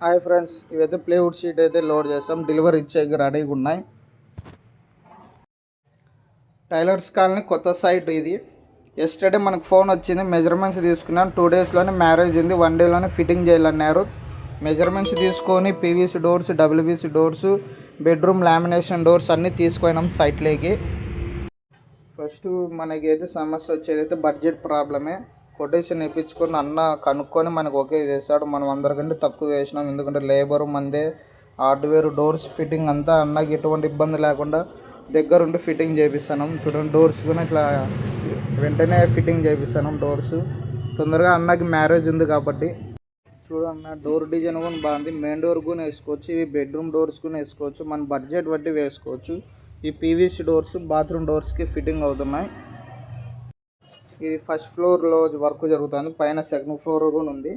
Hi friends, ఇవైతే plywood sheet అయితే load చేస్తాం. డెలివరీ ఇచ్చేకి రెడీగా ఉన్నాయి. టైలర్స్ కాలనీ కొత్త సైట్ ఇది. ఎస్టర్డే మనకు ఫోన్ వచ్చింది, మెజర్మెంట్స్ తీసుకున్నాను. 2 డేస్లోనే మ్యారేజ్ ఉంది, 1 డేలోనే ఫిట్టింగ్ చేయాలన్నారు. మెజర్మెంట్స్ తీసుకొని PVC doors, WBC doors, bedroom lamination doors అన్నీ తీసుకున్నాం సైట్లోకి. ఫస్ట్ మనకి అయితే సమస్య వచ్చేదైతే బడ్జెట్ ప్రాబ్లమే. కొటేషన్ ఇప్పించుకొని అన్న కనుక్కొని మనకు ఓకే చేస్తాడు. మనం అందరికంటే తక్కువ వేసినాం, ఎందుకంటే లేబర్ మందే, హార్డ్వేర్, డోర్స్ ఫిట్టింగ్ అంతా అన్నకి ఎటువంటి ఇబ్బంది లేకుండా దగ్గరుండి ఫిట్టింగ్ చేపిస్తాను. చూడండి, డోర్స్ కూడా ఇట్లా వెంటనే ఫిట్టింగ్ చేపిస్తాను. డోర్స్ తొందరగా అన్నకి మ్యారేజ్ ఉంది కాబట్టి. చూడన్న, డోర్ డిజైన్ కూడా బాగుంది. మెయిన్ డోర్ కూడా వేసుకోవచ్చు, ఇవి బెడ్రూమ్ డోర్స్ కూడా వేసుకోవచ్చు. మన బడ్జెట్ బట్టి వేసుకోవచ్చు. ఈ పీవీసీ డోర్స్ బాత్రూమ్ డోర్స్కి ఫిట్టింగ్ అవుతున్నాయి. ఇది ఫస్ట్ ఫ్లోర్లో వర్క్ జరుగుతుంది, పైన సెకండ్ ఫ్లోర్ కూడా ఉంది.